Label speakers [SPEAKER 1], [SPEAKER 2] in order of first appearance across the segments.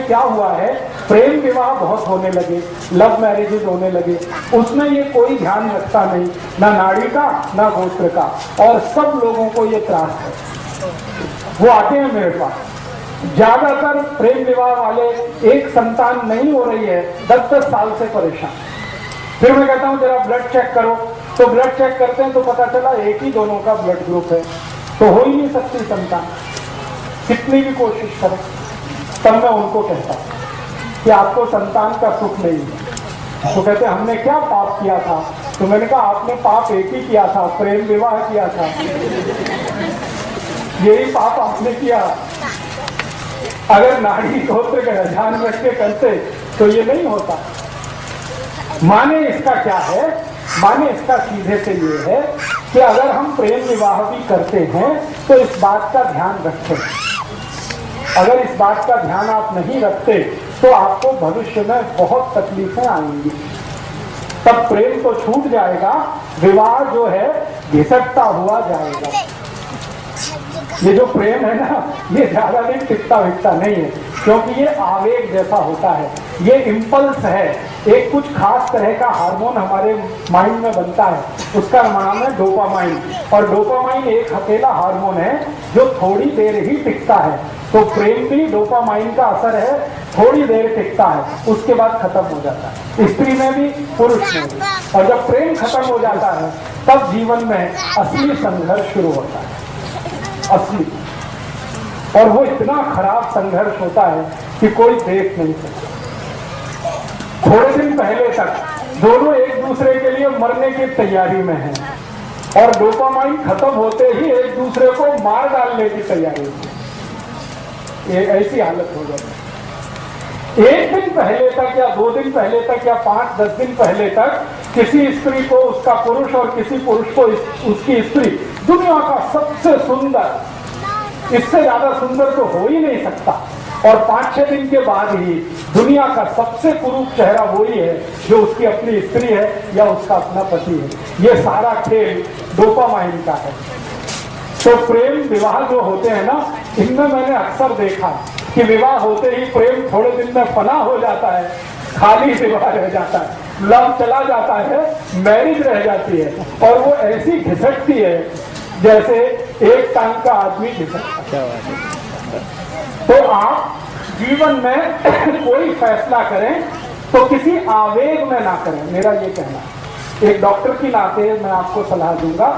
[SPEAKER 1] क्या हुआ है, प्रेम विवाह बहुत होने लगे, लव मैरिजेज होने लगे, उसमें ये कोई ध्यान रखता नहीं, ना नाड़ी का ना गोत्र का, और सब लोगों को ये त्रास है। वो आते हैं मेरे पास, ज्यादातर प्रेम विवाह वाले एक संतान नहीं हो रही है, 10-10 साल से परेशान। फिर मैं कहता हूं जरा ब्लड चेक करो, तो ब्लड चेक करते हैं तो पता चला एक ही दोनों का ब्लड ग्रुप है, तो हो ही नहीं सकती संतान, कितनी भी कोशिश करें। तब मैं उनको कहता कि आपको संतान का सुख नहीं है। तो कहते हमने क्या पाप किया था? तो मैंने कहा आपने पाप एक ही किया था, प्रेम विवाह किया था, यही पाप आपने किया। अगर नाड़ी गोत्र का ध्यान रख के करते तो ये नहीं होता। माने इसका क्या है? माने इसका सीधे से ये है कि अगर हम प्रेम विवाह भी करते हैं तो इस बात का ध्यान रखें। अगर इस बात का ध्यान आप नहीं रखते तो आपको भविष्य में बहुत तकलीफें आएंगी। तब प्रेम तो छूट जाएगा, विवाह जो है घिसटता हुआ जाएगा। ये जो प्रेम है ना, ये ज्यादा दिन टिकता विकता नहीं है, क्योंकि ये आवेग जैसा होता है, ये इम्पल्स है। एक कुछ खास तरह का हार्मोन हमारे माइंड में बनता है, उसका नाम है डोपामाइन। और डोपामाइन एक अकेला हार्मोन है जो थोड़ी देर ही टिकता है। तो प्रेम भी डोपामाइन का असर है, थोड़ी देर टिकता है, उसके बाद खत्म हो जाता है, स्त्री में भी पुरुष में भी। और जब प्रेम खत्म हो जाता है तब जीवन में असली संघर्ष शुरू होता है, असली। और वो इतना खराब संघर्ष होता है कि कोई देख नहीं सकता। थोड़े दिन पहले तक दोनों एक दूसरे के लिए मरने की तैयारी में हैं, और डोपामाइन खत्म होते ही एक दूसरे को मार डालने की तैयारी में। ये ऐसी हालत हो जाती है। एक दिन पहले तक या 2 दिन पहले तक या 5-10 दिन पहले तक किसी स्त्री को उसका पुरुष और किसी पुरुष को उसकी स्त्री दुनिया का सबसे सुंदर, इससे ज्यादा सुंदर तो हो ही नहीं सकता, और 5-6 दिन के बाद ही दुनिया का सबसे कुरूप चेहरा वही है जो उसकी अपनी स्त्री है या उसका अपना पति है। ये सारा खेल डोपामाइन का है। तो प्रेम विवाह जो होते हैं ना, इनमें मैंने अक्सर देखा कि विवाह होते ही प्रेम थोड़े दिन में फना हो जाता है, खाली विवाह रह जाता है, लव चला जाता है, मैरिज रह जाती है, और वो ऐसी घिसटती है जैसे एक टांग का आदमी घिसटता है। तो आप जीवन में कोई फैसला करें तो किसी आवेग में ना करें, मेरा ये कहना है। एक डॉक्टर की नाते मैं आपको सलाह दूंगा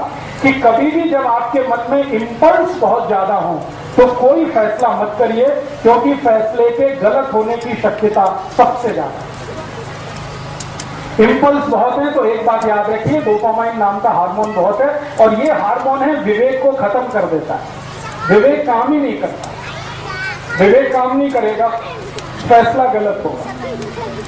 [SPEAKER 1] कि कभी भी जब आपके मन में इंपल्स बहुत ज्यादा हो तो कोई फैसला मत करिए, क्योंकि फैसले के गलत होने की शक्यता सबसे ज्यादा है। इंपल्स बहुत है तो एक बात याद रखिए, डोपामाइन नाम का हार्मोन बहुत है, और ये हार्मोन है विवेक को खत्म कर देता है। विवेक काम ही नहीं करता, विवेक काम नहीं करेगा, फैसला गलत होगा।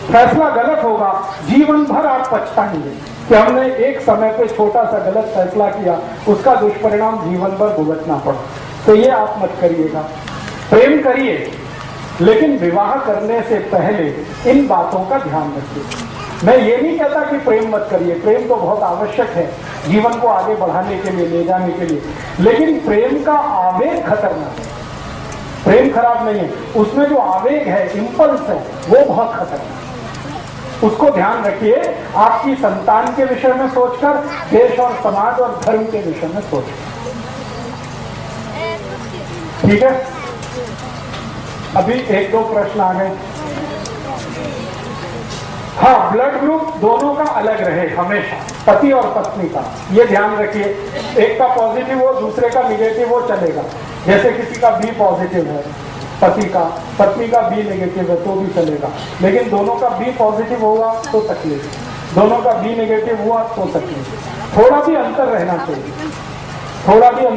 [SPEAKER 1] फैसला गलत होगा, जीवन भर आप पछताएंगे कि हमने एक समय पे छोटा सा गलत फैसला किया, उसका दुष्परिणाम जीवन भर भुगतना पड़ा। तो ये आप मत करिएगा। प्रेम करिए, लेकिन विवाह करने से पहले इन बातों का ध्यान रखिए। मैं ये नहीं कहता कि प्रेम मत करिए, प्रेम तो बहुत आवश्यक है जीवन को आगे बढ़ाने के लिए, ले जाने के लिए, लेकिन प्रेम का आवेग खतरनाक है। प्रेम खराब नहीं है, उसमें जो आवेग है, इंपल्स है, वो बहुत खतरनाक है। उसको ध्यान रखिए, आपकी संतान के विषय में सोचकर, देश और समाज और धर्म के विषय में सोचकर। ठीक है, अभी 1-2 प्रश्न आ गए। हाँ, ब्लड ग्रुप दोनों का अलग रहे हमेशा, पति और पत्नी का, ये ध्यान रखिए। एक का पॉजिटिव हो, दूसरे का निगेटिव हो, चलेगा। जैसे किसी का बी पॉजिटिव है पति का, पत्नी का बी नेगेटिव है तो भी चलेगा, लेकिन दोनों का बी पॉजिटिव होगा तो तकलीफ, दोनों का बी नेगेटिव हुआ तो तकलीफ। थोड़ा भी अंतर रहना चाहिए, थोड़ा भी